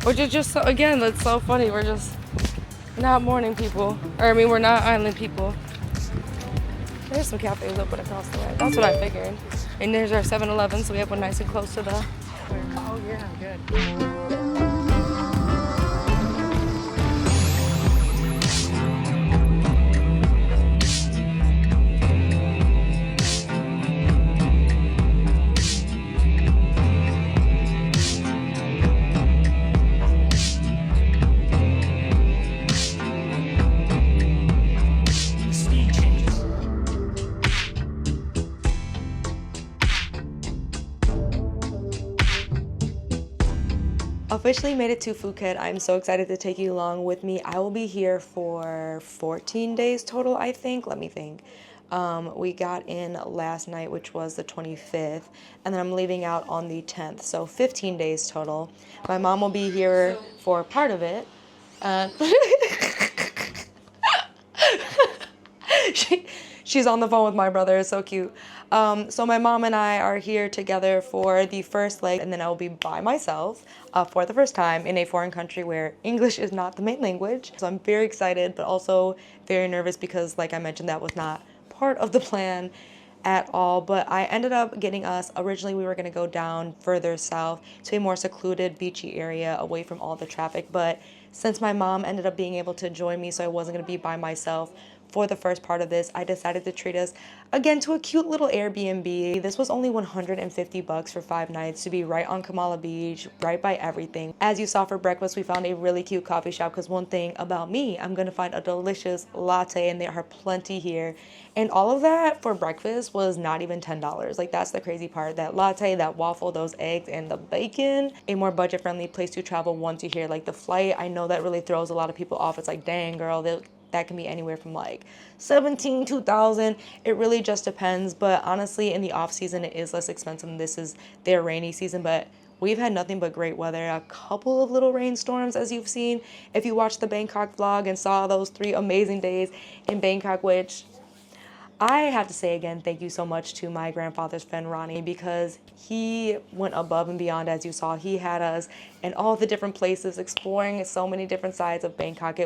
Which is just, so, again, that's so funny. We're just not morning people. Or, I mean, we're not island people. There's some cafes open across the way. That's what I figured. And there's our 7-Eleven, so we have one nice and close to the... Oh, yeah, good. Officially made it to Phuket. I'm so excited to take you along with me. I will be here for 14 days total, I think. Let me think. We got in last night, which was the 25th, and then I'm leaving out on the 10th, so 15 days total. My mom will be here for part of it. She's on the phone with my brother. It's so cute. So my mom and I are here together for the first leg, and then I will be by myself for the first time in a foreign country where English is not the main language. So I'm very excited, but also very nervous because, like I mentioned, that was not part of the plan at all. But I ended up getting us, originally we were going to go down further south to a more secluded beachy area away from all the traffic. But since my mom ended up being able to join me, so I wasn't going to be by myself for the first part of this, I decided to treat us again to a cute little Airbnb. This was only $150 for 5 nights to be right on Kamala Beach, right by everything. As you saw for breakfast, we found a really cute coffee shop because one thing about me, I'm gonna find a delicious latte, and there are plenty here. And all of that for breakfast was not even $10. Like, that's the crazy part. That latte, that waffle, those eggs, and the bacon. A more budget-friendly place to travel once you're here. Like, the flight, I know that really throws a lot of people off. It's like, dang, girl, that can be anywhere from like 17, 2,000. It really just depends. But honestly, in the off season, it is less expensive. And this is their rainy season, but we've had nothing but great weather. A couple of little rainstorms, as you've seen if you watched the Bangkok vlog and saw those 3 amazing days in Bangkok, which I have to say again, thank you so much to my grandfather's friend Ronnie, because he went above and beyond. As you saw, he had us in all the different places, exploring so many different sides of Bangkok.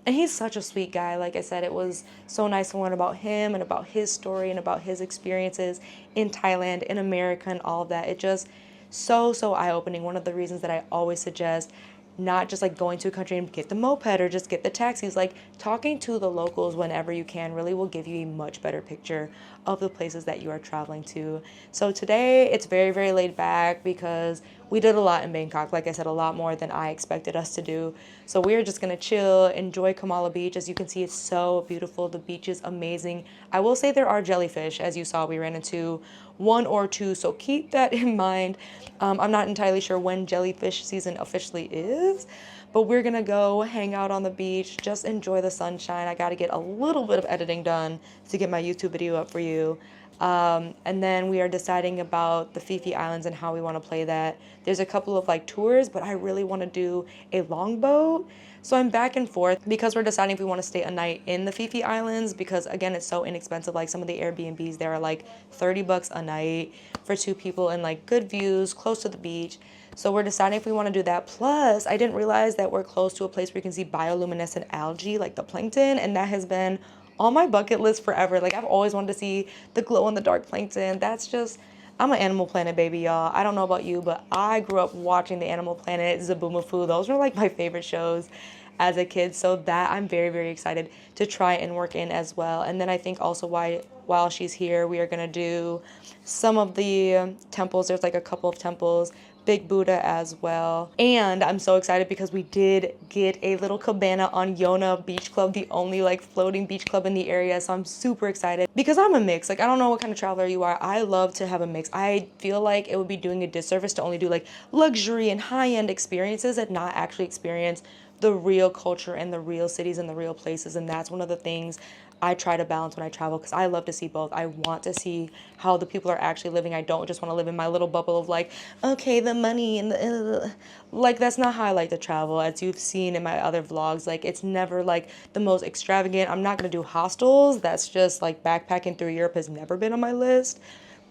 And he's such a sweet guy. Like I said, it was so nice to learn about him and about his story and about his experiences in Thailand, in America, and all of that. It just so eye-opening. One of the reasons that I always suggest not just like going to a country and get the moped or just get the taxis, like talking to the locals whenever you can really will give you a much better picture of the places that you are traveling to. So today it's very laid back because we did a lot in Bangkok. Like I said, a lot more than I expected us to do. So we're just gonna chill, enjoy Kamala Beach. As you can see, it's so beautiful. The beach is amazing. I will say there are jellyfish. As you saw, we ran into 1 or 2, so keep that in mind. I'm not entirely sure when jellyfish season officially is, but we're gonna go hang out on the beach, just enjoy the sunshine. I gotta get a little bit of editing done to get my YouTube video up for you. And then we are deciding about the Phi Phi Islands and how we want to play that. There's a couple of like tours, but I really want to do a longboat. So I'm back and forth because we're deciding if we want to stay a night in the Phi Phi Islands, because again, it's so inexpensive. Like some of the Airbnbs there are like $30 a night for 2 people and like good views close to the beach. So we're deciding if we want to do that. Plus, I didn't realize that we're close to a place where you can see bioluminescent algae, like the plankton, and that has been on my bucket list forever. Like I've always wanted to see the glow in the dark plankton. That's just, I'm an Animal Planet baby, y'all. I don't know about you, but I grew up watching the Animal Planet, Zaboomafoo. Those were like my favorite shows as a kid. So that I'm very excited to try and work in as well. And then I think also why while she's here. We are going to do some of the temples. There's like a couple of temples, Big Buddha as well. And I'm so excited because we did get a little cabana on Yona Beach Club, the only like floating beach club in the area. So I'm super excited because I'm a mix. Like, I don't know what kind of traveler you are. I love to have a mix. I feel like it would be doing a disservice to only do like luxury and high-end experiences and not actually experience the real culture and the real cities and the real places. And that's one of the things I try to balance when I travel, because I love to see both. I want to see how the people are actually living. I don't just want to live in my little bubble of like, okay, the money and the, like, that's not how I like to travel. As you've seen in my other vlogs, like, it's never like the most extravagant. I'm not going to do hostels. That's just like backpacking through Europe has never been on my list.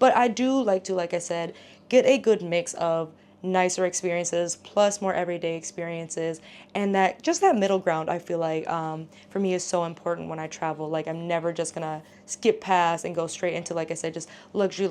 But I do like to, like I said, get a good mix of nicer experiences plus more everyday experiences, and that just that middle ground I feel like for me is so important when I travel. Like, I'm never just gonna skip past and go straight into, like I said, just luxury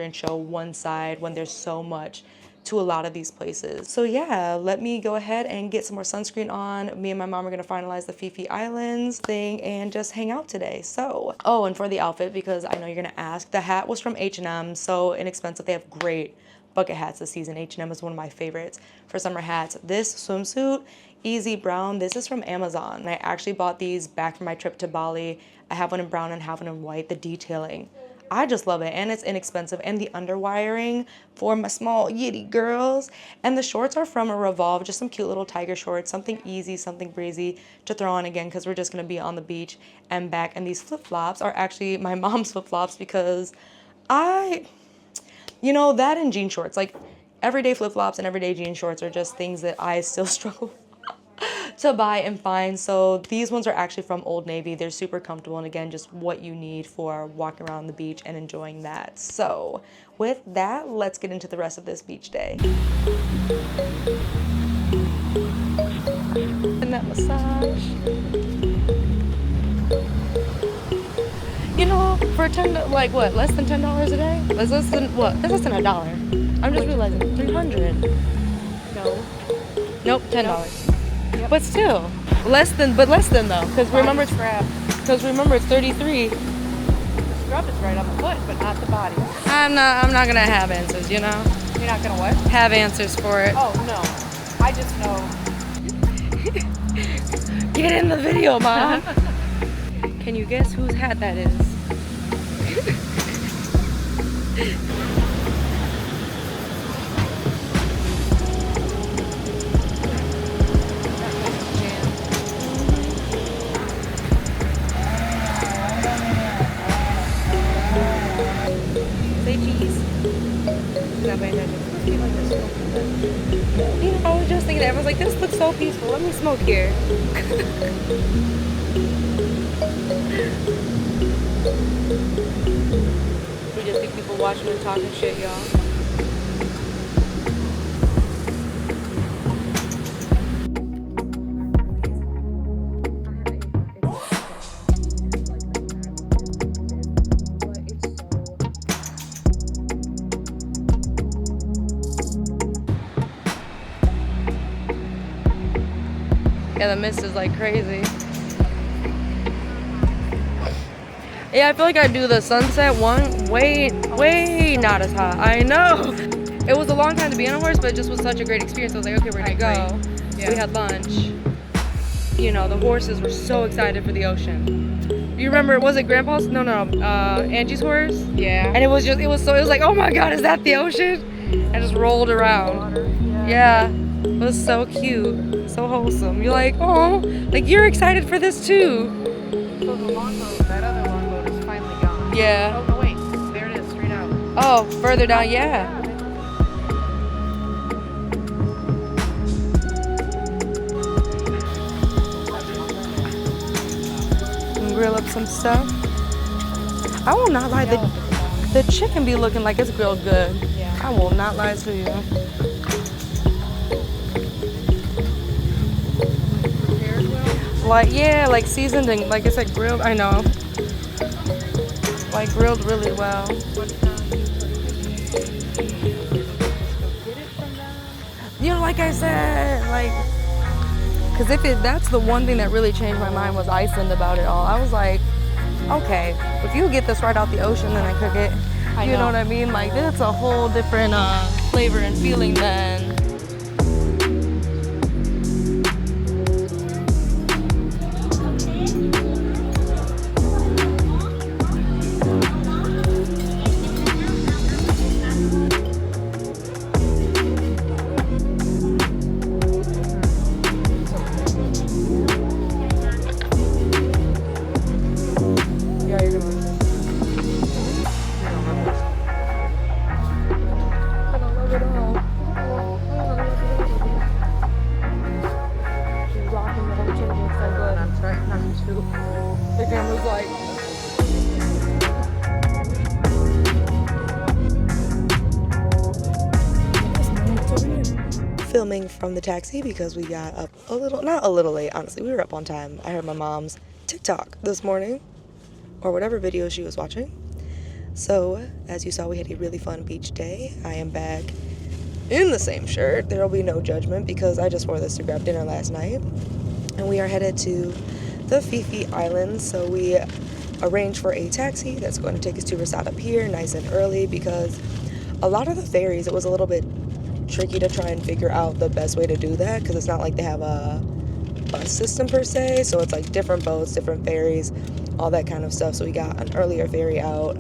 and show one side when there's so much to a lot of these places. So yeah, let me go ahead and get some more sunscreen on. Me and my mom are gonna finalize the Phi Phi Islands thing and just hang out today. So, oh, and for the outfit, because I know you're gonna ask, the hat was from H&M, so inexpensive. They have great bucket hats this season. H&M is one of my favorites for summer hats. This swimsuit, easy brown, this is from Amazon. And I actually bought these back from my trip to Bali. I have one in brown and have one in white. The detailing, I just love it, and it's inexpensive. And the underwiring for my small yitty girls. And the shorts are from a Revolve, just some cute little tiger shorts, something easy, something breezy to throw on again because we're just gonna be on the beach and back. And these flip-flops are actually my mom's flip-flops because you know, that and jean shorts, like everyday flip-flops and everyday jean shorts are just things that I still struggle to buy and find. So these ones are actually from Old Navy. They're super comfortable, and again, just what you need for walking around the beach and enjoying that. So with that, let's get into the rest of this beach day. And that massage. You know, for like what, less than $10 a day? Less than what? That's less than $1. I'm just realizing 300. No. Nope, $10. Yep. But still, less than though, because remember it's 33. The scrub is right on the foot, but not the body. I'm not gonna have answers, you know. You're not gonna what? Have answers for it. Oh no, I just know. Get in the video, Mom. Can you guess whose hat that is? Say cheese. Not paying attention. You know, I was just thinking that. I was like, this looks so peaceful. Let me smoke here. We just see people watching and talking shit, y'all. Yeah, the mist is like crazy. Yeah, I feel like I do the sunset one way not as hot. I know. It was a long time to be on a horse, but it just was such a great experience. I was like, okay, we're gonna go. Yeah. We had lunch. You know, the horses were so excited for the ocean. You remember, was it Grandpa's? No, Angie's horse? Yeah. And it was like, oh my God, is that the ocean? And just rolled around. Yeah. It was so cute, so wholesome. You're like, oh, like you're excited for this too. So the longboat, that other longboat is finally gone. Yeah. Oh no, wait, there it is, straight out. Oh, further down, yeah. And grill up some stuff. I will not lie, the chicken be looking like it's grilled good. Yeah. I will not lie to you. Like, yeah, like seasoned and, like I said, grilled. I know. Like, grilled really well. You know, like I said, like, because that's the one thing that really changed my mind was Iceland about it all. I was like, Okay, if you get this right out the ocean, then I cook it. You know what I mean? Like, it's a whole different flavor and feeling than. Yeah, you're gonna. I love it all. She's rocking the whole changing so good. I'm trying not to. The camera's like. Filming from the taxi because we got up a little, not a little late, honestly. We were up on time. I heard my mom's TikTok this morning, or whatever video she was watching. So, as you saw, we had a really fun beach day. I am back in the same shirt. There will be no judgment because I just wore this to grab dinner last night. And we are headed to the Phi Phi Islands. So we arranged for a taxi that's going to take us to Resort Pier nice and early because a lot of the ferries, it was a little bit tricky to try and figure out the best way to do that because it's not like they have a bus system per se. So it's like different boats, different ferries, all that kind of stuff. So we got an earlier ferry out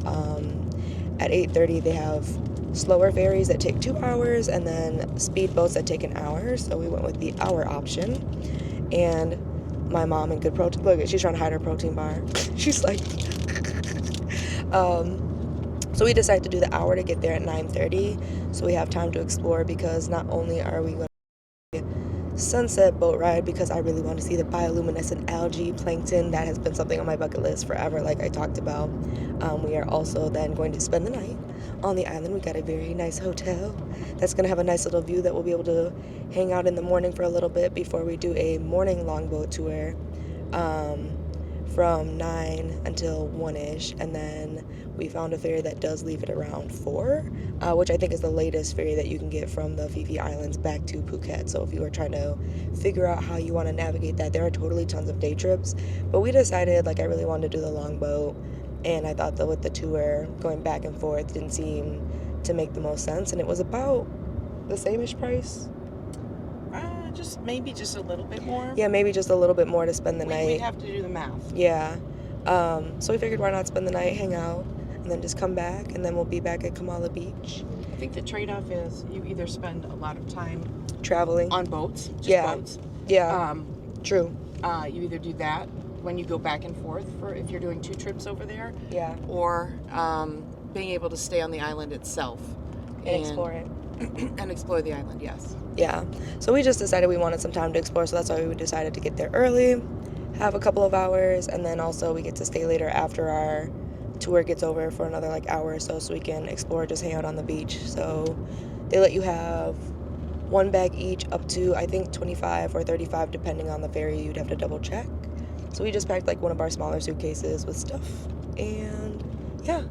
at 8:30. They have slower ferries that take 2 hours and then speedboats that take an hour. So we went with the hour option. And my mom in good protein, look, she's trying to hide her protein bar. She's like, so we decided to do the hour to get there at 9:30. So we have time to explore because not only are we going to sunset boat ride because I really want to see the bioluminescent algae plankton. That has been something on my bucket list forever, like I talked about. We are also then going to spend the night on the island. We got a very nice hotel that's going to have a nice little view that we'll be able to hang out in the morning for a little bit before we do a morning longboat tour from 9 until 1-ish, and then we found a ferry that does leave at around 4, which I think is the latest ferry that you can get from the Phi Phi Islands back to Phuket. So if you are trying to figure out how you want to navigate that, there are totally tons of day trips, but we decided like I really wanted to do the longboat, and I thought that with the tour going back and forth didn't seem to make the most sense, and it was about the same-ish price. Maybe just a little bit more. Yeah, maybe just a little bit more to spend the night. We'd have to do the math. Yeah. So we figured why not spend the night, hang out, and then just come back, and then we'll be back at Kamala Beach. I think the trade-off is you either spend a lot of time traveling on boats, just Yeah. boats. Yeah. True. You either do that when you go back and forth for if you're doing 2 trips over there, Yeah. or being able to stay on the island itself And explore it. and explore the island. Yes. Yeah. So we just decided we wanted some time to explore, so that's why we decided to get there early, have a couple of hours, and then also we get to stay later after our tour gets over for another like hour or so we can explore, just hang out on the beach. So they let you have 1 bag each up to I think 25 or 35 depending on the ferry. You'd have to double check. So we just packed like one of our smaller suitcases with stuff, and yeah,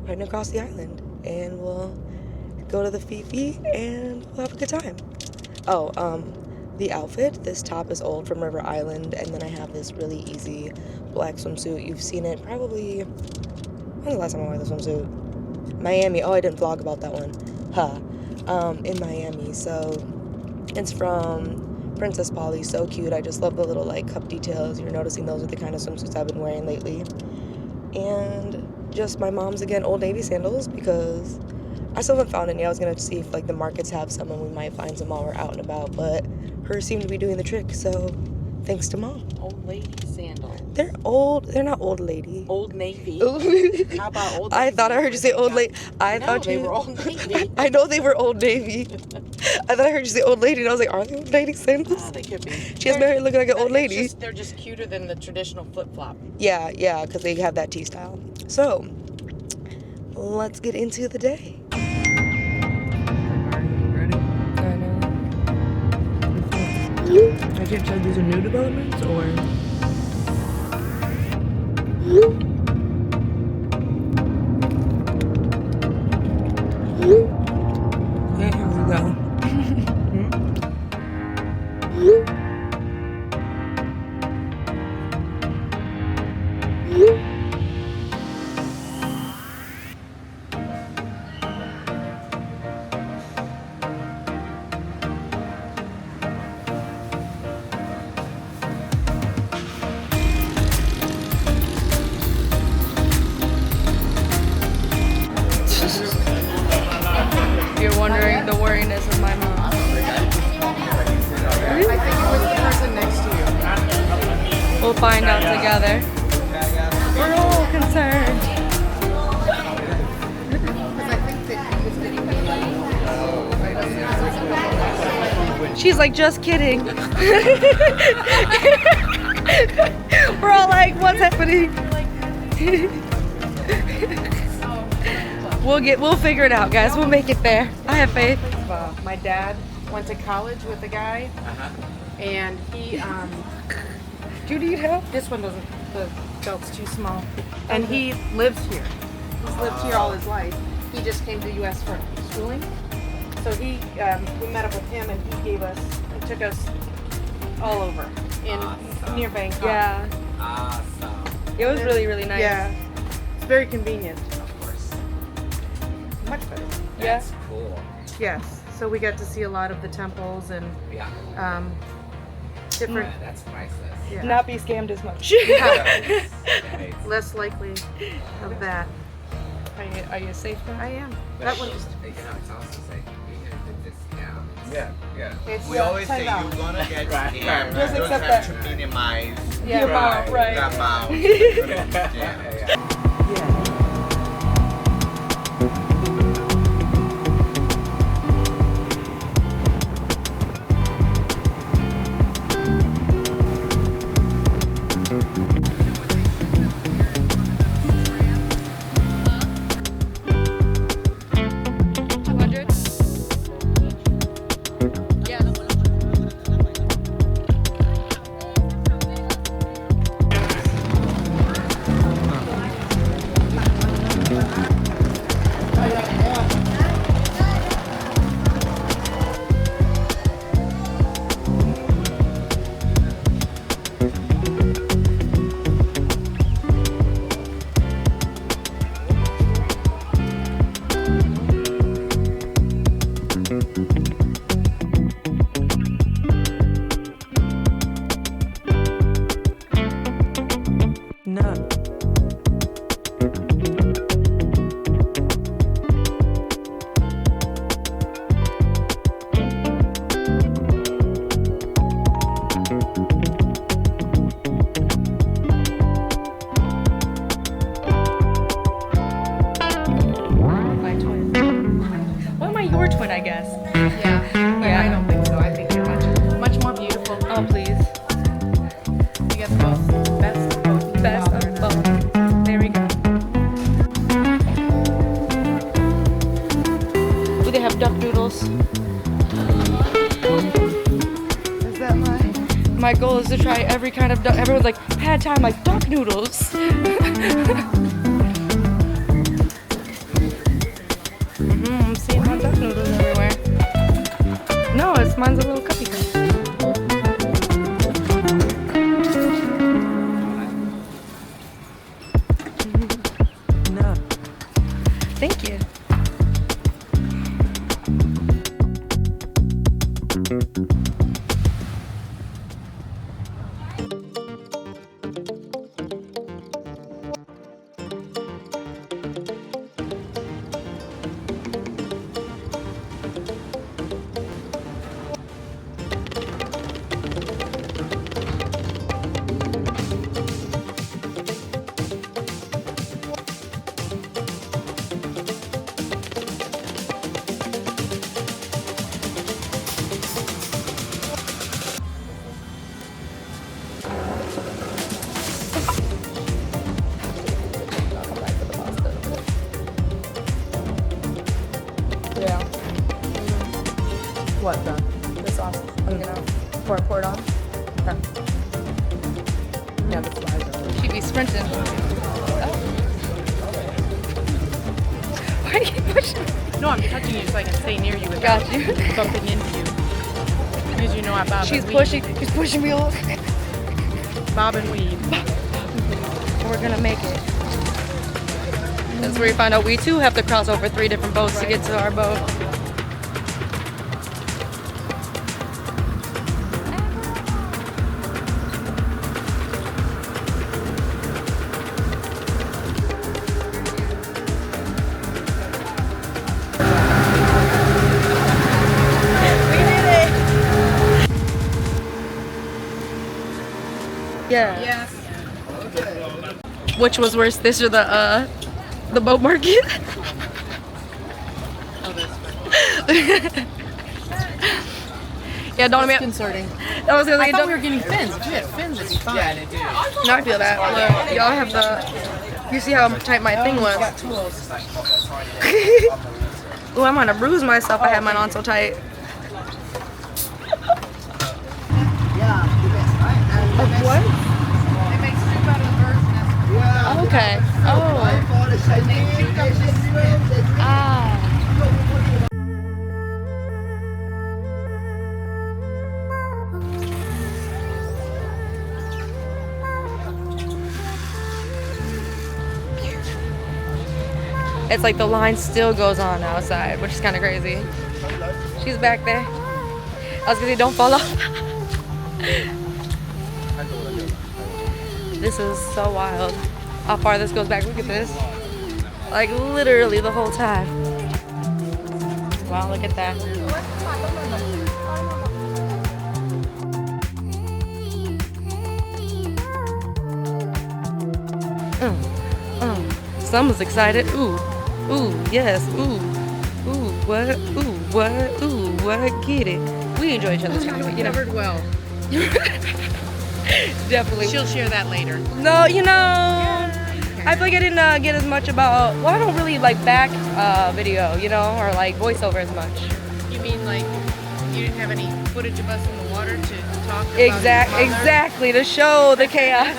heading across the island, and we'll go to the Phi Phi and we'll have a good time. Oh, the outfit, this top is old from River Island, and then I have this really easy black swimsuit. You've seen it probably, when was the last time I wore the swimsuit? Miami. Oh, I didn't vlog about that one. In Miami. So it's from Princess Polly. So cute. I just love the little like cup details. You're noticing those are the kind of swimsuits I've been wearing lately. And just my mom's, again, Old Navy sandals because I still haven't found any. I was going to see if like the markets have some and we might find some while we're out and about, but hers seem to be doing the trick, so thanks to Mom. Old lady sandal. They're old. They're not Old Lady. Old Navy. How about Old Navy? I thought I heard you say Old Lady. I No, thought they you were Old Navy. I know they were Old Navy. I thought I heard you say Old Lady, and I was like, are they Old Lady sandals? They could be. She has married looking like an old lady. They're just cuter than the traditional flip-flop. Yeah, because they have that T style. So, let's get into the day. I can't tell if these are new developments or. Okay, here we go. awkwardness with my mom. I think it was the person next to you. We'll find out together. We're all concerned. Because I think that he was getting the She's like, just kidding. We're all like, what's happening? We'll figure it out, guys. We'll make it there. I have faith. My dad went to college with a guy, and he, Do you need help? this one doesn't, the belt's too small. And he lives here. He's lived here all his life. He just came to the U.S. for schooling. So we met up with him, and he took us all over near Bangkok. Yeah. Awesome. It was really, really nice. Yeah, it's very convenient. Of course. Much better. Yeah. That's cool. Yes. So we got to see a lot of the temples and Yeah. different. Yeah, that's priceless. Yeah. Not be scammed as much. Right. Less likely of that. Are you safe now? I am. But That one it's, just. you know, it's also like being at the discount. Yeah, yeah. It's We always say $10. you're gonna get Right, scammed. right, You Just don't accept have that. to minimize Your amount, right. the amount. Yeah, yeah. My twin. Well, am I your twin, I guess? Yeah. But Yeah. I don't think so. I think you're much more beautiful. Oh, please. You get both. Best of both. Best Father of and I. both. There we go. Do they have duck noodles? Is that mine? My goal is to try every kind of duck. Everyone's like, pad thai. I'm like, duck noodles. I'm seeing my duck noodles everywhere. No, mine's a little cupcake. No. Thank you. Yeah. What the? The sauce. I'm gonna pour it on. Okay. Yeah, that's what I do. She'd be sprinting. Oh. Why are you pushing me? No, I'm touching you so I can stay near you without Got you. bumping into you. Because you know I bob She's and pushing. She's pushing me along. weed. Bob and weed. We're gonna make it. That's where we find out we too have to cross over 3 different boats to get to our boat. Yeah. Yes. Which was worse, this or the boat market? Oh, that's Yeah, don't let me. concerning. I was gonna I say, thought we don't. were getting fins. If we had fins, it'd be fine. Yeah, they do. No, I feel that. Look, y'all have the. You see how tight my thing was? Got tools. Oh, I'm gonna bruise myself. I had mine on so tight. What? They make soup out of the bird's nest. Okay. Oh. Ah. It's like the line still goes on outside, which is kind of crazy. She's back there. I was gonna say, don't fall off. This is so wild. How far this goes back. Look at this. Like literally the whole time. Wow, look at that. Someone's excited. Ooh, ooh, yes, ooh, what, ooh, what, get it. We enjoy each other's company, you know. Covered well. Definitely. She'll share that later. No, you know, I feel like I didn't get as much about, well, I don't really like back video, you know, or like voiceover as much. You mean like you didn't have any footage of us in the water to talk about? your mother? Exactly, to show the chaos.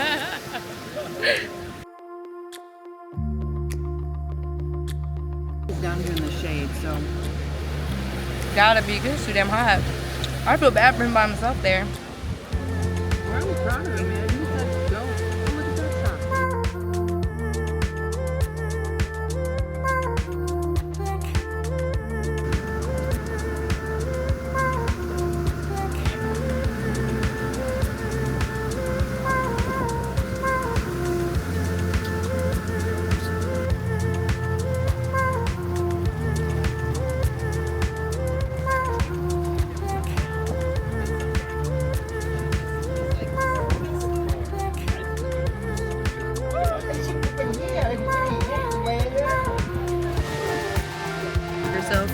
Down here in the shade, so. Gotta be, 'cause it's too damn hot. I feel bad for him by himself there. We're really proud of you, man. You said go. Oh, look at that shot. Yourself.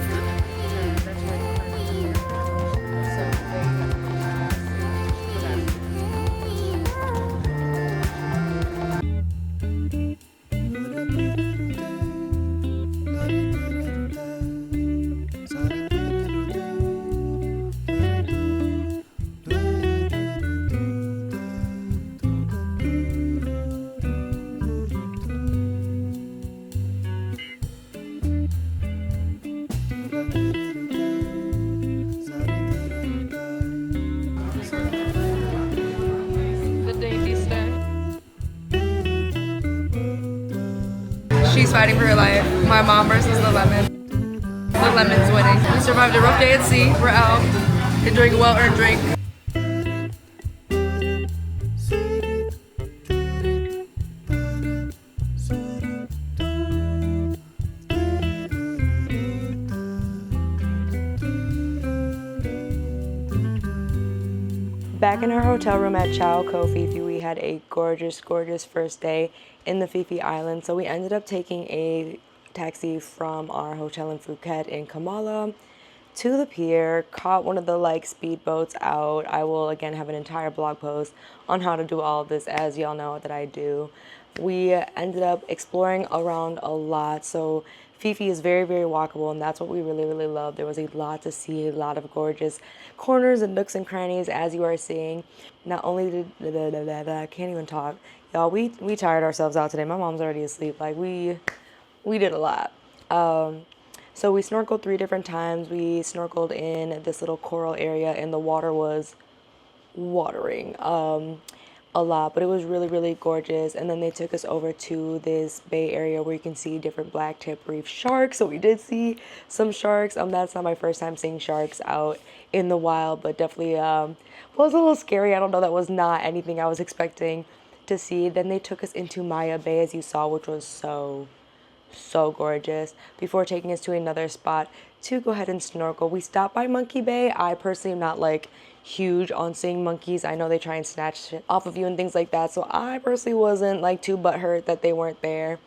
The dainty snack. She's fighting for her life. My mom versus the lemon. The lemon's winning. We survived a rough day at sea. We're out enjoying a well-earned drink. Back in our hotel room at Chow Koh Phi Phi, we had a gorgeous, gorgeous first day in the Phi Phi Islands. So we ended up taking a taxi from our hotel in Phuket in Kamala to the pier, caught one of the like speedboats out. I will again have an entire blog post on how to do all of this, as y'all know that I do. We ended up exploring around a lot. So Phi Phi is very, very walkable, and that's what we really, really love. There was a lot to see, a lot of gorgeous corners and nooks and crannies, as you are seeing. Not only did I can't even talk, y'all. We tired ourselves out today. My mom's already asleep. Like we did a lot. So we snorkeled 3 different times. We snorkeled in this little coral area, and the water was watering a lot, but it was really, really gorgeous. And then they took us over to this bay area where you can see different black tip reef sharks. So we did see some sharks. That's not my first time seeing sharks out in the wild, but definitely was a little scary. I don't know, that was not anything I was expecting to see. Then they took us into Maya Bay, as you saw, which was so so gorgeous. Before taking us to another spot to go ahead and snorkel, we stopped by Monkey Bay. I personally am not like huge on seeing monkeys. I know they try and snatch shit off of you and things like that, so I personally wasn't like too butthurt that they weren't there.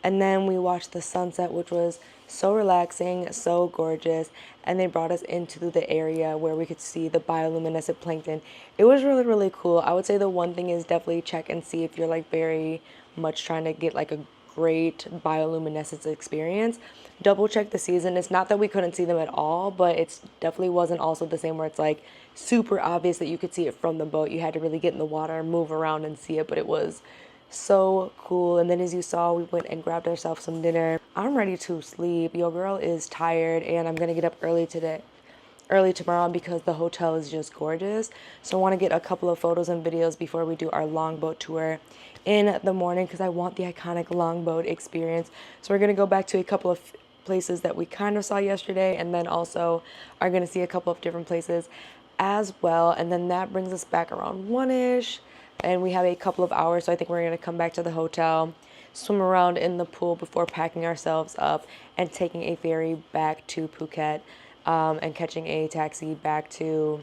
And then we watched the sunset, which was so relaxing, so gorgeous. And they brought us into the area where we could see the bioluminescent plankton. It was really, really cool. I would say the one thing is definitely check and see if you're like very much trying to get like a great bioluminescence experience. Double check the season. It's not that we couldn't see them at all, but it's definitely wasn't also the same where it's like super obvious that you could see it from the boat. You had to really get in the water, move around and see it, but it was so cool. And then as you saw, we went and grabbed ourselves some dinner. I'm ready to sleep. Your girl is tired and I'm gonna get up early tomorrow because the hotel is just gorgeous. So I want to get a couple of photos and videos before we do our longboat tour in the morning because I want the iconic longboat experience. So we're gonna go back to a couple of places that we kind of saw yesterday and then also are gonna see a couple of different places as well. And then that brings us back around 1-ish. And we have a couple of hours, so I think we're going to come back to the hotel, swim around in the pool before packing ourselves up and taking a ferry back to Phuket and catching a taxi back to,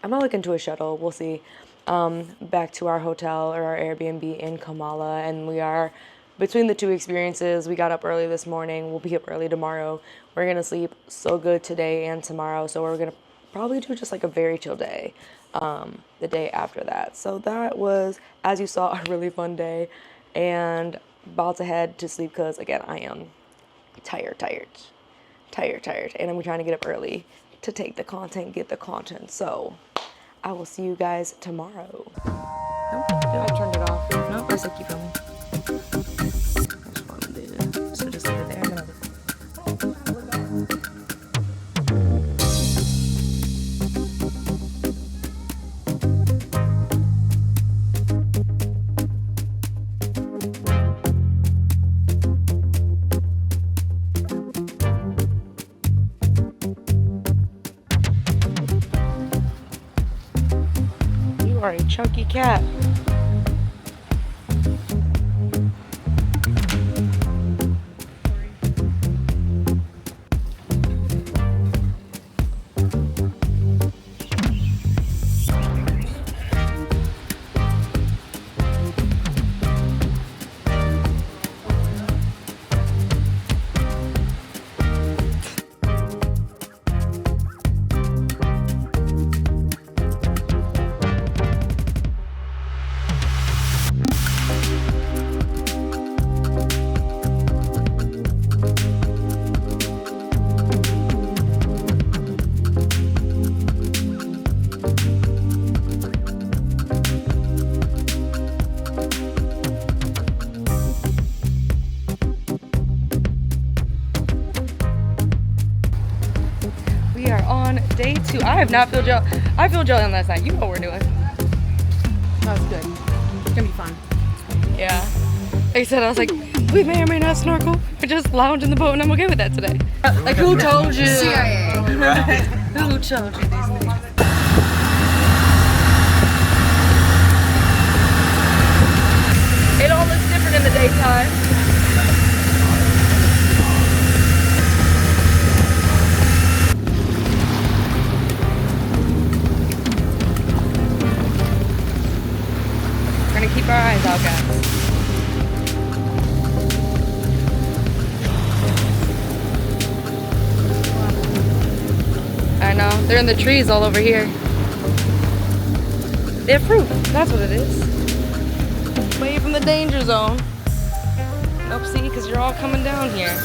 I might look into a shuttle, we'll see, back to our hotel or our Airbnb in Kamala. And we are, between the two experiences, we got up early this morning, we'll be up early tomorrow. We're going to sleep so good today and tomorrow, so we're going to probably do just like a very chill day the day after that. So that was, as you saw, a really fun day and about to head to sleep because again I am tired and I'm trying to get up early to take the content, get the content. So I will see you guys tomorrow. Nope, I turned it off. Nope, I still keep filming. So just leave it there and then you are a chunky cat. We are on day 2. I have not filled gel. I filled gel in last night. You know what we're doing. That's good. It's gonna be fun. Yeah. Like I said, I was like, we may or may not snorkel. We just lounge in the boat and I'm okay with that today. Like who told you? CIA. Who told you these things? It all looks different in the daytime. We're gonna keep our eyes out, guys. I know, they're in the trees all over here. They're fruit, that's what it is. Away from the danger zone. Nope, see, because you're all coming down here.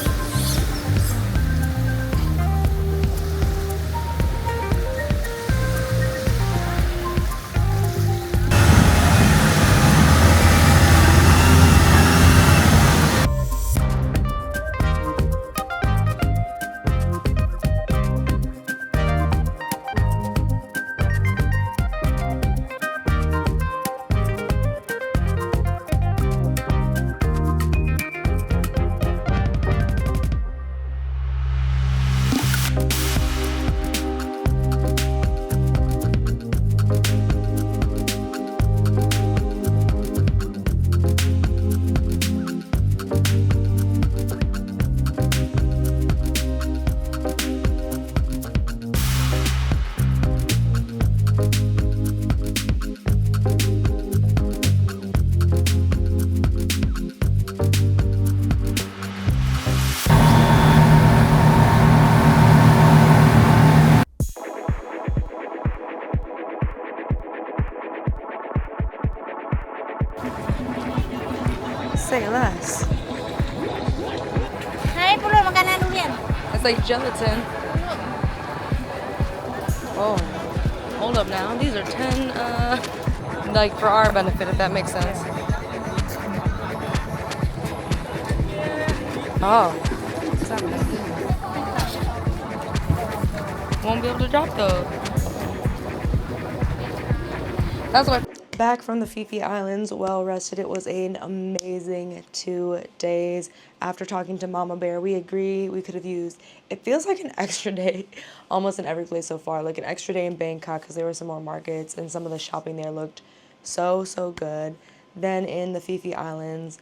It's like gelatin. Oh, hold up now. These are 10, like for our benefit, if that makes sense. Oh, what's happening? Won't be able to drop those. That's what. Back from the Phi Phi Islands, well rested. It was an amazing 2 days. After talking to Mama Bear, we agree we could have used, it feels like an extra day almost in every place so far. Like an extra day in Bangkok because there were some more markets and some of the shopping there looked so, so good. Then in the Phi Phi Islands,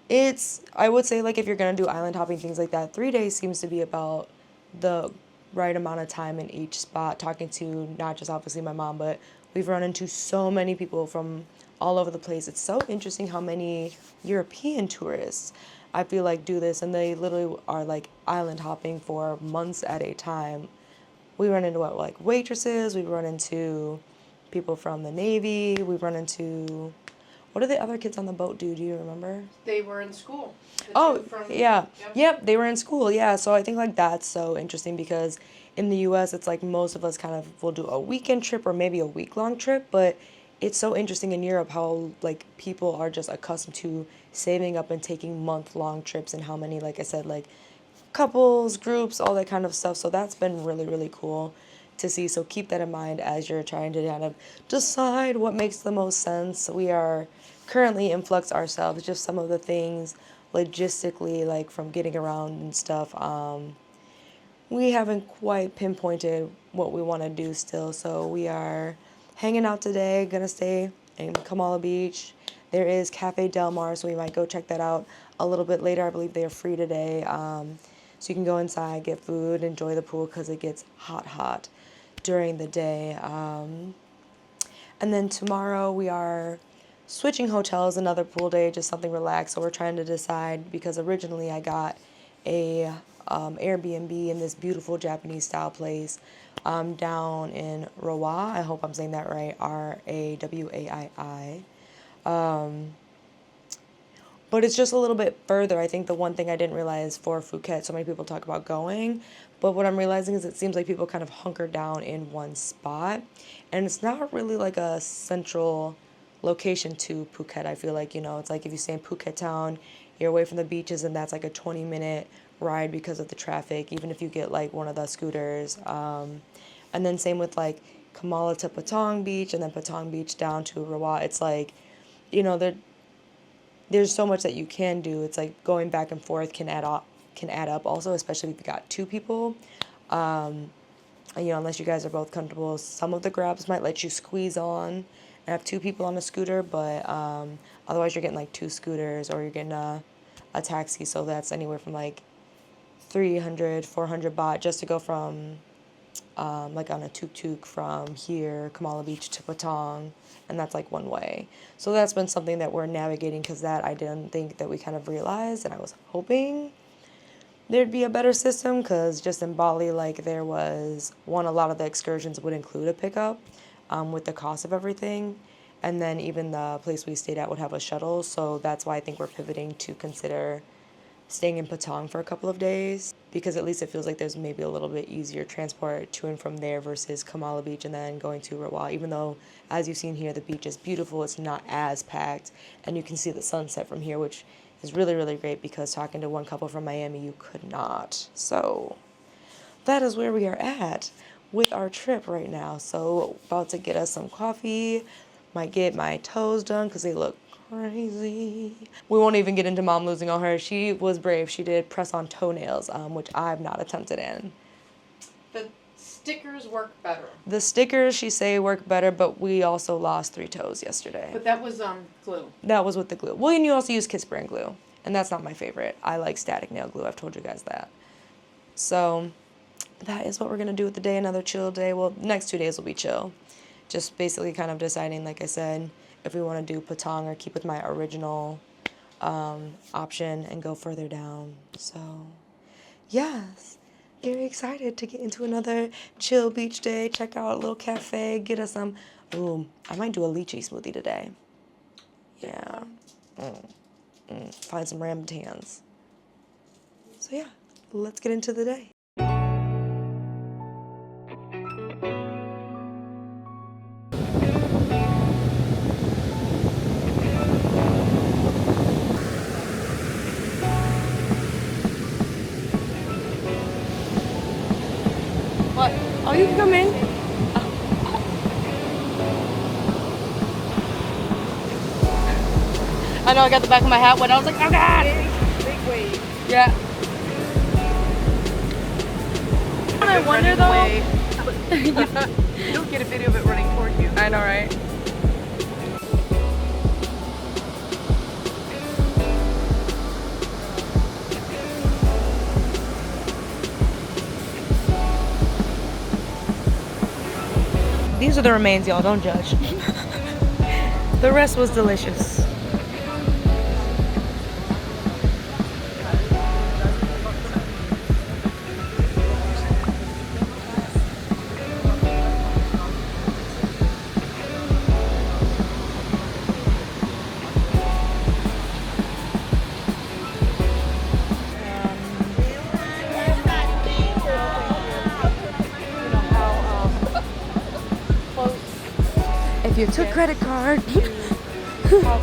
I would say, like, if you're going to do island hopping, things like that, 3 days seems to be about the right amount of time in each spot. Talking to not just obviously my mom, but we've run into so many people from all over the place. It's so interesting how many European tourists, I feel like, do this, and they literally are like island hopping for months at a time. We run into like waitresses, we run into people from the Navy, we run into, what do the other kids on the boat do? Do you remember? They were in school. Oh, yeah. Yep, they were in school. Yeah, so I think like that's so interesting because in the US it's like most of us kind of will do a weekend trip or maybe a week-long trip, but it's so interesting in Europe how like people are just accustomed to saving up and taking month-long trips and how many, like I said, like couples, groups, all that kind of stuff. So that's been really, really cool to see. So keep that in mind as you're trying to kind of decide what makes the most sense. We are currently in flux ourselves, just some of the things logistically, like from getting around and stuff. We haven't quite pinpointed what we want to do still. So we are hanging out today, gonna stay in Kamala Beach. There is Cafe Del Mar, so we might go check that out a little bit later. I believe they are free today. So you can go inside, get food, enjoy the pool because it gets hot during the day. And then tomorrow we are switching hotels, another pool day, just something relaxed. So we're trying to decide because originally I got a Airbnb in this beautiful Japanese style place down in Rawai. I hope I'm saying that right. Rawaii. But it's just a little bit further. I think the one thing I didn't realize for Phuket, so many people talk about going, but what I'm realizing is it seems like people kind of hunker down in one spot. And it's not really like a central location to Phuket. I feel like, it's like if you stay in Phuket town, you're away from the beaches, and that's like a 20-minute ride because of the traffic, even if you get like one of the scooters. And then same with like Kamala to Patong Beach and then Patong Beach down to Rawat. It's like, there's so much that you can do. It's like going back and forth can add up also, especially if you got two people. Unless you guys are both comfortable, some of the grabs might let you squeeze on and have two people on a scooter, but otherwise you're getting like two scooters or you're getting a taxi. So that's anywhere from like 300, 400 baht just to go from like on a tuk-tuk from here, Kamala Beach to Patong, and that's like one way. So that's been something that we're navigating because that I didn't think that we kind of realized, and I was hoping there'd be a better system because just in Bali, like there was a lot of the excursions would include a pickup with the cost of everything, and then even the place we stayed at would have a shuttle. So that's why I think we're pivoting to consider staying in Patong for a couple of days because at least it feels like there's maybe a little bit easier transport to and from there versus Kamala Beach and then going to Rawat. Even though, as you've seen here, the beach is beautiful, it's not as packed, and you can see the sunset from here, which is really, really great because talking to one couple from Miami, you could not. So that is where we are at with our trip right now. So about to get us some coffee, might get my toes done because they look crazy. We won't even get into mom losing on her. She was brave. She did press on toenails, which I've not attempted in. The stickers work better. The stickers, she say, work better, but we also lost 3 toes yesterday. But that was glue. That was with the glue. Well, and you also use Kiss brand glue, and that's not my favorite. I like static nail glue. I've told you guys that. So that is what we're going to do with the day. Another chill day. Well, next 2 days will be chill. Just basically kind of deciding, like I said, if we want to do Patong or keep with my original option and go further down. So, yes, very excited to get into another chill beach day. Check out a little cafe, get us some. Ooh, I might do a lychee smoothie today. Yeah. Find some rambutans. So, yeah, let's get into the day. What? Oh, you can come in. I know I got the back of my hat wet. I was like, oh god. Big wave. Yeah. I wonder though. You don't get a video of it running toward you. I know, right? These are the remains, y'all. Don't judge. The rest was delicious. If you took credit card. How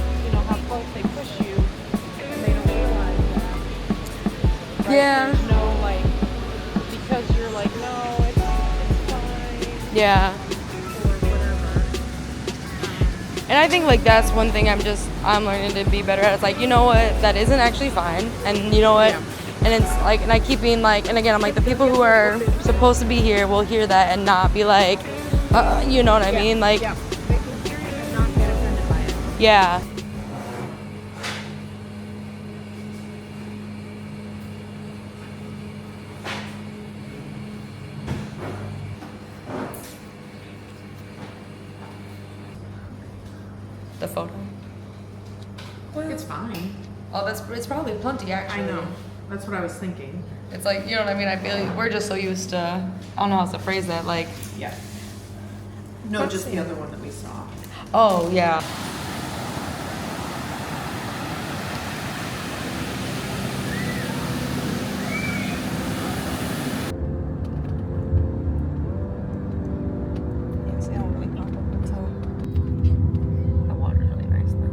close they push you, and they don't realize that. Right? Yeah. There's no like, because you're like, no, it's fine, Yeah. or whatever. And I think like that's one thing I'm learning to be better at. It's like, you know what, that isn't actually fine. And you know what? Yeah. And it's like, and I keep being like, and again, I'm like, the people who are supposed to be here will hear that and not be like, you know what I mean? Like, Yeah. They can hear it and not get offended by it. yeah. The photo. It's fine. Oh, it's probably plenty actually. I know. That's what I was thinking. It's like, you know what I mean? I feel like we're just so used to, I don't know how to phrase that, like, Yeah. No, just the other one that we saw. oh yeah. The water's really nice though.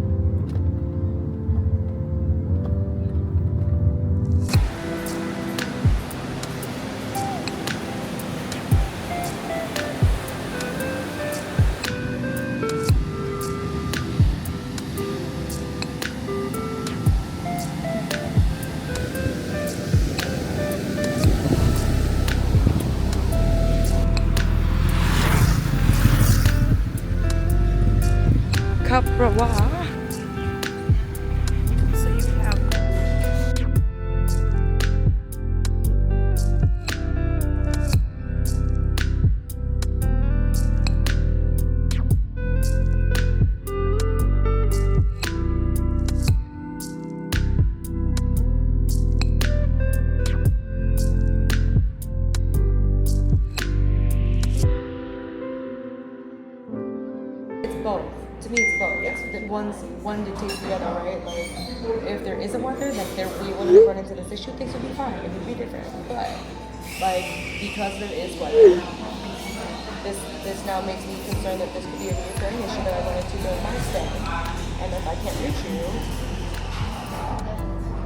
Caprawa. So you have It's both. To me, it's both. It's that one dictates the other, right? Like, if there isn't weather, then we wouldn't run into this issue. Things would be fine. It would be different. But like, because there is weather, this now makes me concerned that this could be a recurring issue that I run into during my stay. And if I can't reach you,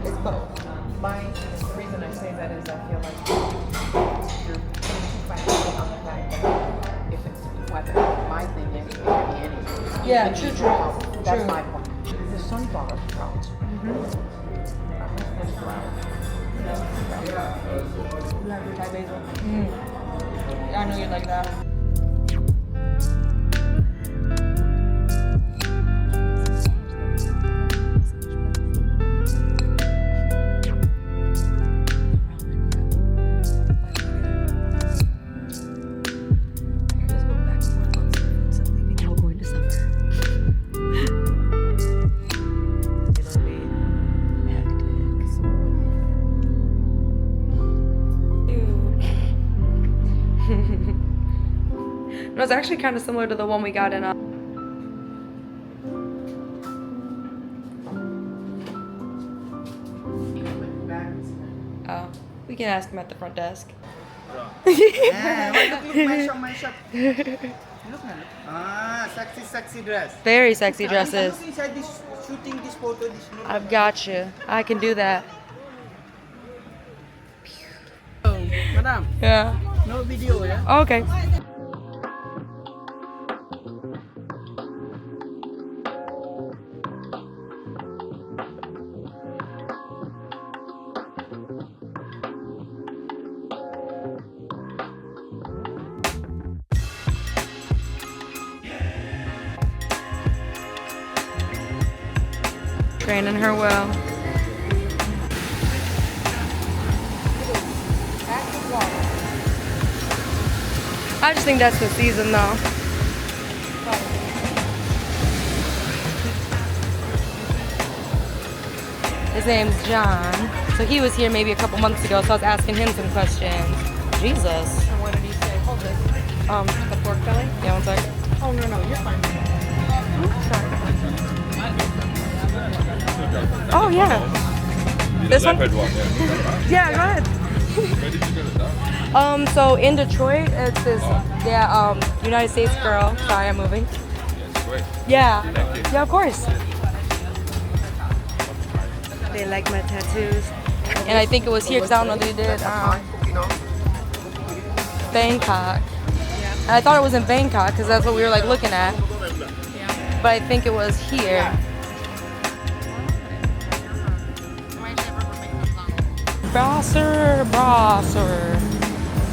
it's both. the reason I say that is I feel like you're putting too fine on the fact that if it's weather, my thing is it can be anything. Yeah, It can be true. your house. That's True. my point. The sunflower sprout. You have your Thai basil. I know you'd like that. No, it's actually kind of similar to the one we got in. Oh, we can ask him at the front desk. Look, my shop. Look, man. Ah, sexy dress. Very sexy dresses. Look inside this, shooting this photo. This look. I've got you. I can do that. Oh, madam. Yeah. No video ya. Oh, okay. Training her well. I just think that's the season though. His name's John. So he was here maybe a couple months ago, so I was asking him some questions. Jesus. And what did he say? Hold this. The pork belly? Yeah, one sec. Oh, no, you're fine. Oh, yeah. This one? Yeah, go ahead. Where did you get it done? So in Detroit, it's this, United States girl. Sorry, I'm moving. Yes, great. Yeah. Thank you. Yeah, of course. They like my tattoos. And I think it was here, because I don't know, they did Bangkok. And I thought it was in Bangkok, because that's what we were like looking at. But I think it was here.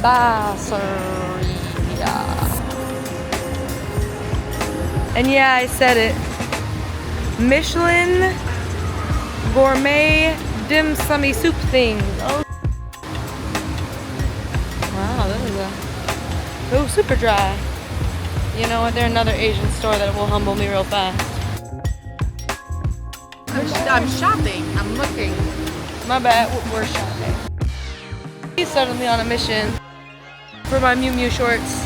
Brasser. And yeah, I said it. Michelin gourmet dim summy soup thing. Oh. Wow, that is oh, super dry. You know what? They're another Asian store that will humble me real fast. I'm shopping. I'm looking. My bad, we're shopping. He's suddenly on a mission for my Miu Miu shorts.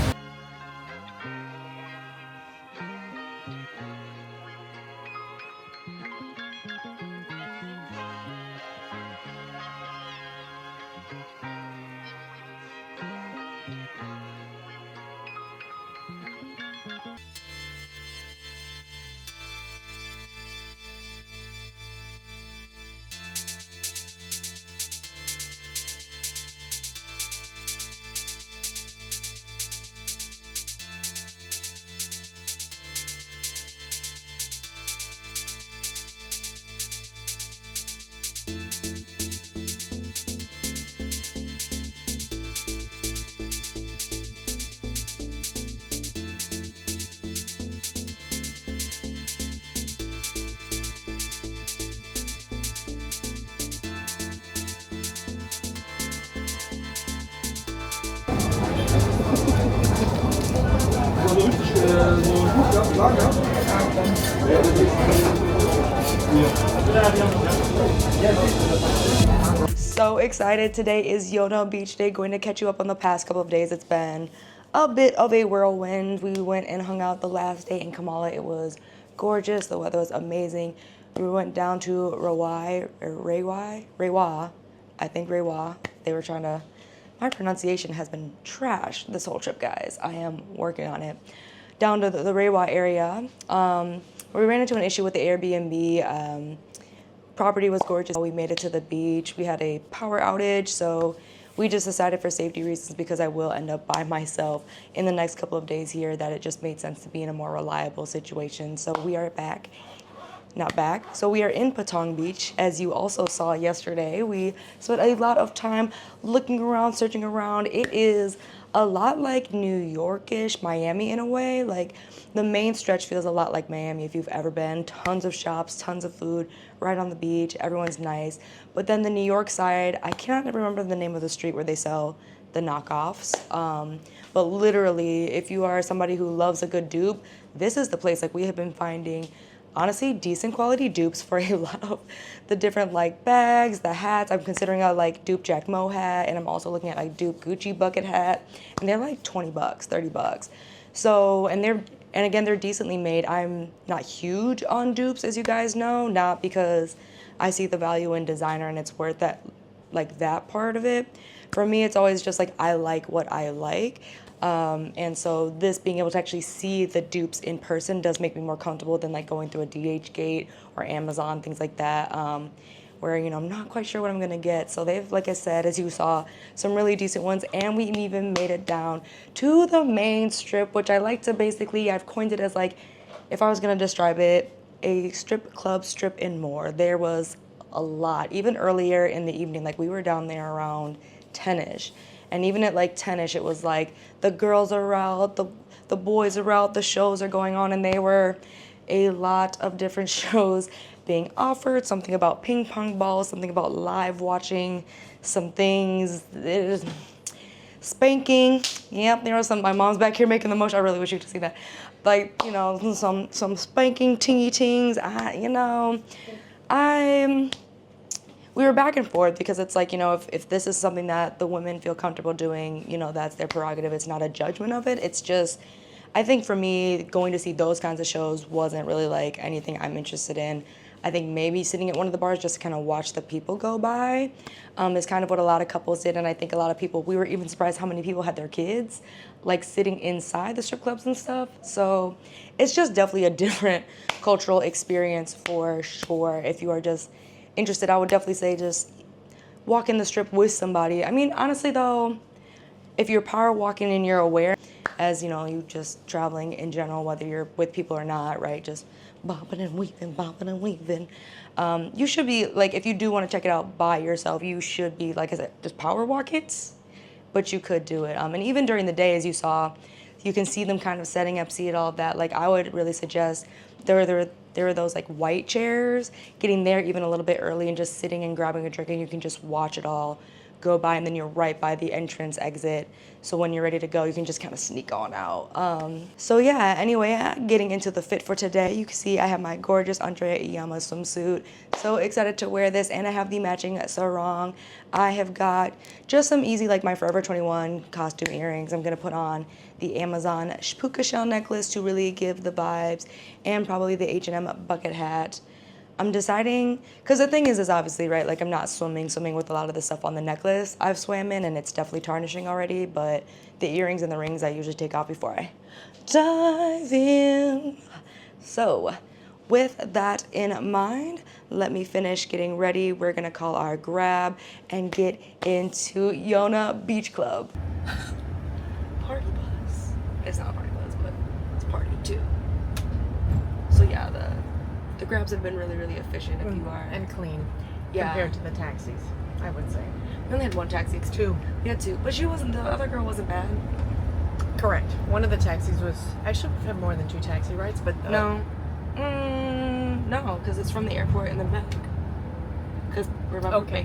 So excited. Today is Yono Beach Day. Going to catch you up on the past couple of days. It's been a bit of a whirlwind. We went and hung out the last day in Kamala. It was gorgeous. The weather was amazing. We went down to Rewa. I think Rewa. They were trying to, my pronunciation has been trash this whole trip, guys. I am working on it. Down to the Rewa area. We ran into an issue with the Airbnb. Property was gorgeous. We made it to the beach. We had a power outage, so we just decided for safety reasons, because I will end up by myself in the next couple of days here, that it just made sense to be in a more reliable situation. So we are back. Not back. So we are in Patong Beach, as you also saw yesterday. We spent a lot of time looking around, searching around. It is a lot like New York-ish, Miami in a way. Like the main stretch feels a lot like Miami if you've ever been. Tons of shops, tons of food, right on the beach. Everyone's nice. But then the New York side, I cannot remember the name of the street where they sell the knockoffs. But literally, if you are somebody who loves a good dupe, this is the place. Like we have been finding, honestly, decent quality dupes for a lot of the different like bags, the hats. I'm considering a like dupe Jack Mo hat, and I'm also looking at like dupe Gucci bucket hat, and they're like $20, $30. So, and again, they're decently made. I'm not huge on dupes, as you guys know, not because I see the value in designer and it's worth that, like that part of it. For me, it's always just like, I like what I like. And so this being able to actually see the dupes in person does make me more comfortable than like going through a DH gate or Amazon, things like that. where, you know, I'm not quite sure what I'm gonna get. So they've, like I said, as you saw, some really decent ones, and we even made it down to the main strip, which I like to basically, I've coined it as like, if I was gonna describe it, a strip club, strip and more. There was a lot, even earlier in the evening, like we were down there around 10ish, and even at like 10ish, it was like the girls are out, the boys are out, the shows are going on, and they were a lot of different shows being offered, something about ping pong balls, something about live watching, some things, spanking. Yep, there was some, my mom's back here making the motion. I really wish you could see that. Like, you know, some spanking tingy tings. We were back and forth because it's like, you know, if this is something that the women feel comfortable doing, you know, that's their prerogative. It's not a judgment of it. It's just, I think for me, going to see those kinds of shows wasn't really like anything I'm interested in. I think maybe sitting at one of the bars just to kind of watch the people go by is kind of what a lot of couples did. And I think a lot of people, we were even surprised how many people had their kids like sitting inside the strip clubs and stuff. So it's just definitely a different cultural experience for sure. If you are just interested, I would definitely say just walk in the strip with somebody. I mean, honestly though, if you're power walking and you're aware, as you know, you just traveling in general, whether you're with people or not, right? Just bopping and weaving. You should be, like, if you do want to check it out by yourself, you should be, like I said, just power walk it, but you could do it. And even during the day, as you saw, you can see them kind of setting up, see it all that. Like, I would really suggest there are those like white chairs, getting there even a little bit early and just sitting and grabbing a drink, and you can just watch it all go by, and then you're right by the entrance exit. So when you're ready to go, you can just kind of sneak on out. So yeah, anyway, getting into the fit for today, you can see I have my gorgeous Andrea Iyama swimsuit. So excited to wear this, and I have the matching sarong. I have got just some easy, like my Forever 21 costume earrings. I'm gonna put on the Amazon puka shell necklace to really give the vibes, and probably the H&M bucket hat. I'm deciding, because the thing is obviously, right, like I'm not swimming with a lot of the stuff on the necklace I've swam in, and it's definitely tarnishing already, but the earrings and the rings I usually take off before I dive in. So with that in mind, let me finish getting ready. We're gonna call our Grab and get into Yona Beach Club. Party bus. It's not a party bus, but it's party too. So yeah, the Grabs have been really, really efficient if you are. And clean. Yeah. Compared to the taxis, I would say. We only had one taxi. Two. We had two. But the other girl wasn't bad. Correct. One of the taxis was, actually we've had more than two taxi rides, but No, because it's from the airport and then back. Because remember, Okay.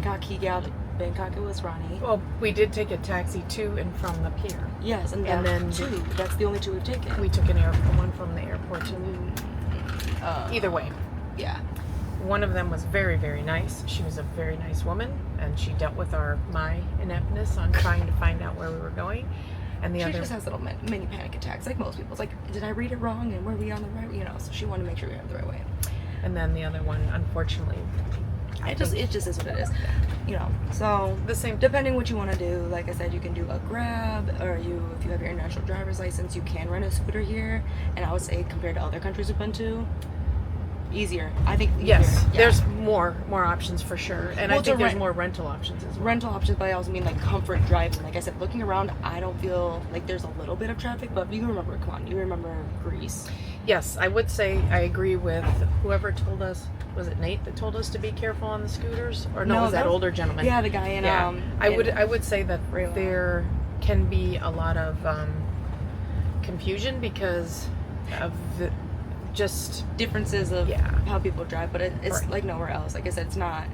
Bangkok, it was Ronnie. well, we did take a taxi to and from the pier. Yes, and And then then two. That's the only two we've taken. We took one from the airport to either way. Yeah. One of them was very, very nice. She was a very nice woman, and she dealt with my ineptness on trying to find out where we were going. And the She other just has little mini panic attacks, like most people. It's like, did I read it wrong, and were we on the right? You know, so she wanted to make sure we were the right way. And then the other one, unfortunately, It just is what it is, you know. So the same. depending what you want to do, like I said, you can do a Grab, or if you have your international driver's license, you can rent a scooter here. And I would say compared to other countries we've been to, easier. I think easier. Yes, Yeah. there's more options for sure, and Well, I think to there's rent- more rental options as well. rental options, but I also mean like comfort driving. Like I said, looking around, I don't feel like there's a little bit of traffic, but you remember, come on, you remember Greece. Yes, I would say I agree with whoever told us. Was it Nate that told us to be careful on the scooters, or no? No, Was that that was- older gentleman? Yeah, the guy in Yeah, I would say that Rail. there can be a lot of confusion because of just differences of Yeah. how people drive, but it's Right. like nowhere else. Like I said, it's not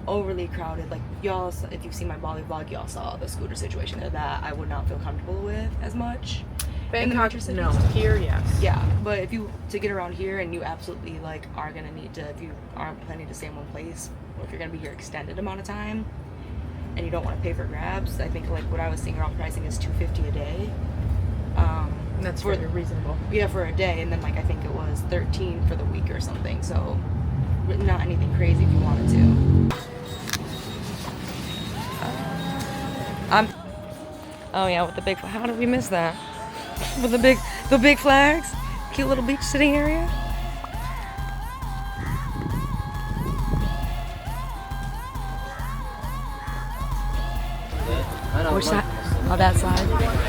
overly crowded. Like y'all, if you've seen my Bali vlog, y'all saw the scooter situation there that I would not feel comfortable with as much. in the Bangkok. major cities. No, here, yes. Yeah, but if you to get around here, and you absolutely like are gonna need to, if you aren't planning to stay in one place, or if you're gonna be here extended amount of time, and you don't want to pay for Grabs, I think like what I was seeing around pricing is $250 a day. And that's for very reasonable. Yeah, for a day, and then like I think it was 13 for the week or something. So not anything crazy if you wanted to. Oh yeah, with the big. How did we miss that? With the big flags, cute little beach sitting area. Which side? Oh, that side.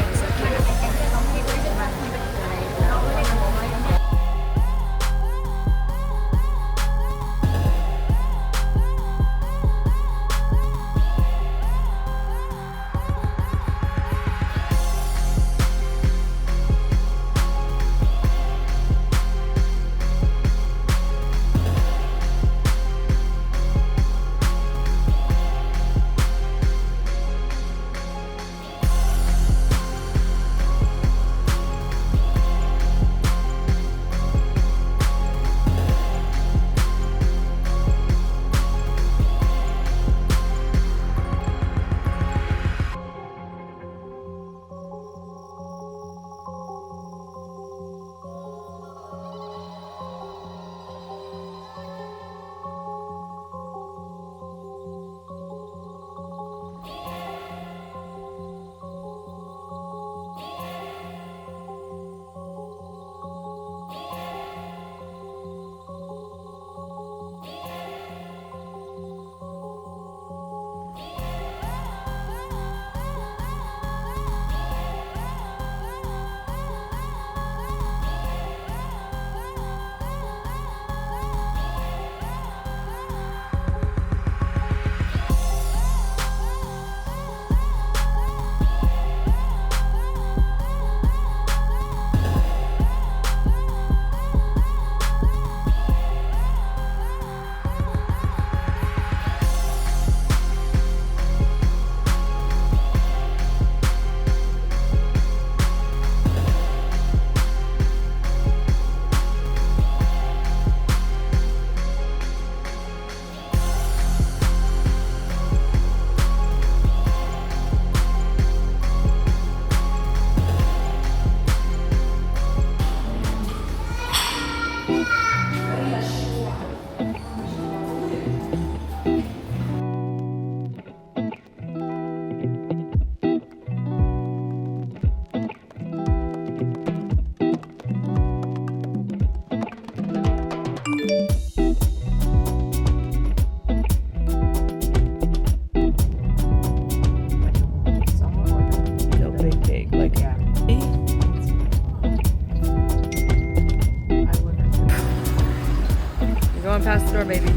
Going past the door, baby.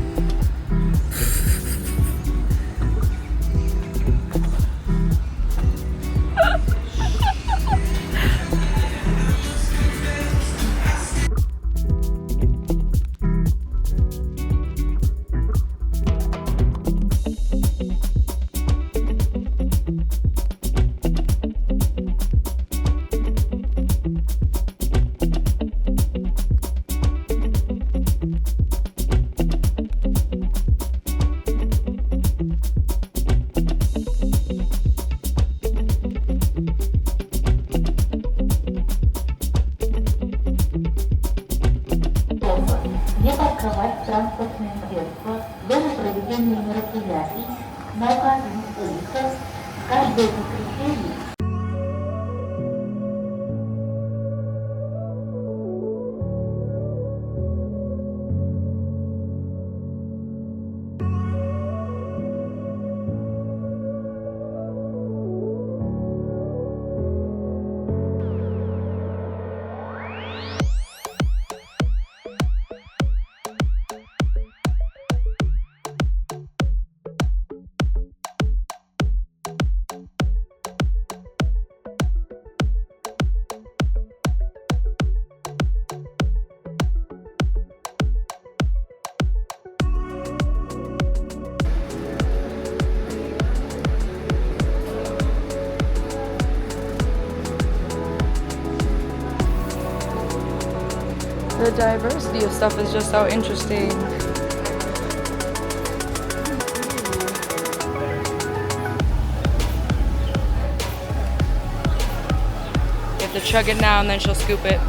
Нет открывать транспортное средство для проведения мероприятий на указанных улицах в каждое воскресенье. The diversity of stuff is just so interesting. You have to chug it now and then she'll scoop it.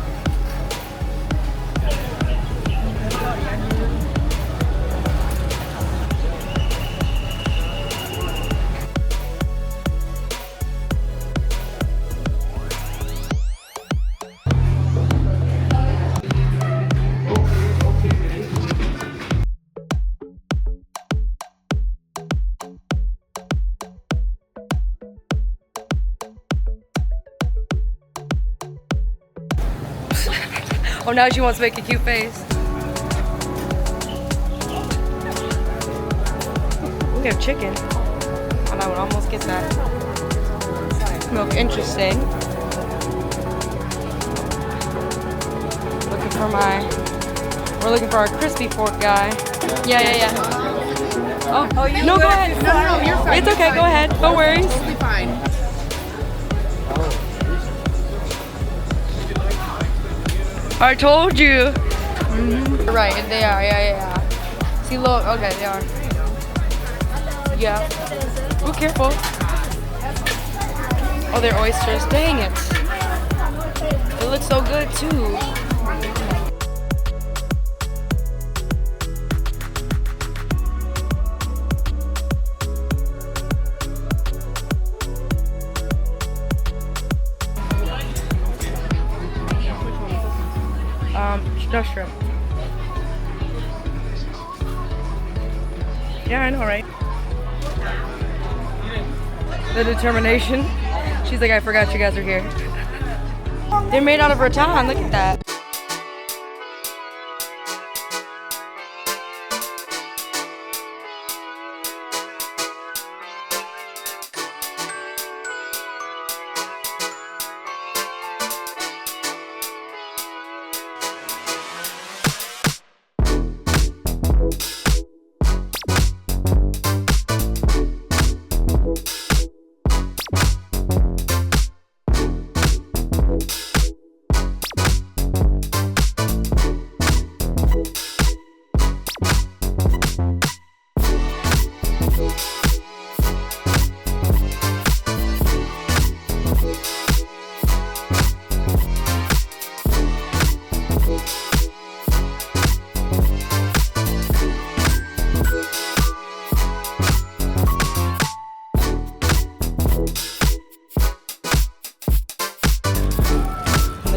Oh, now she wants to make a cute face. We have chicken. And I would almost get that. Milk, interesting. We're looking for our crispy pork guy. Yeah. Oh, you no, good? go ahead. No, you're fine. It's You're okay, fine. go ahead. No worries. Totally fine. I told you. You're right, they are. Yeah. See, look. Okay, they are. Yeah. Oh, careful. Oh, they're oysters. Dang it. They look so good too. No shrimp. Yeah, I know, right? The determination. She's like, I forgot you guys are here. They're made out of rattan. Look at that.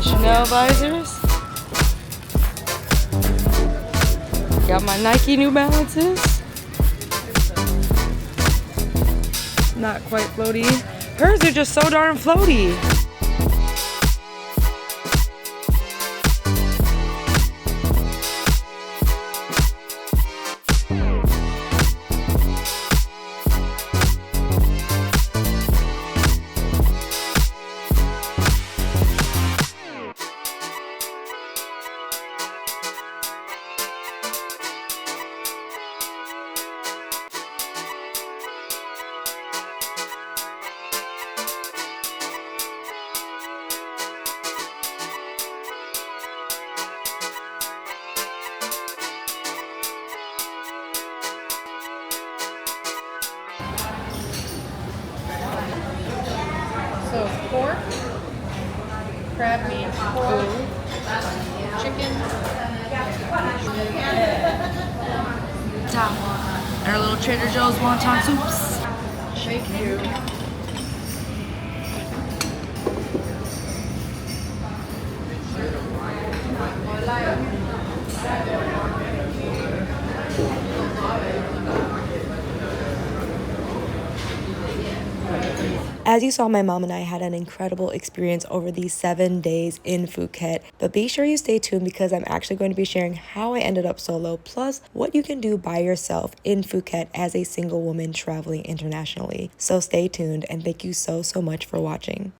Chanel visors. Got my Nike New Balances. Not quite floaty. Hers are just so darn floaty. So pork, crab meat, chicken. Top. And our little Trader Joe's wonton soups. Thank you. As you saw, my mom and I had an incredible experience over these 7 days in Phuket. But be sure you stay tuned because I'm actually going to be sharing how I ended up solo, plus what you can do by yourself in Phuket as a single woman traveling internationally. So stay tuned and thank you so much for watching.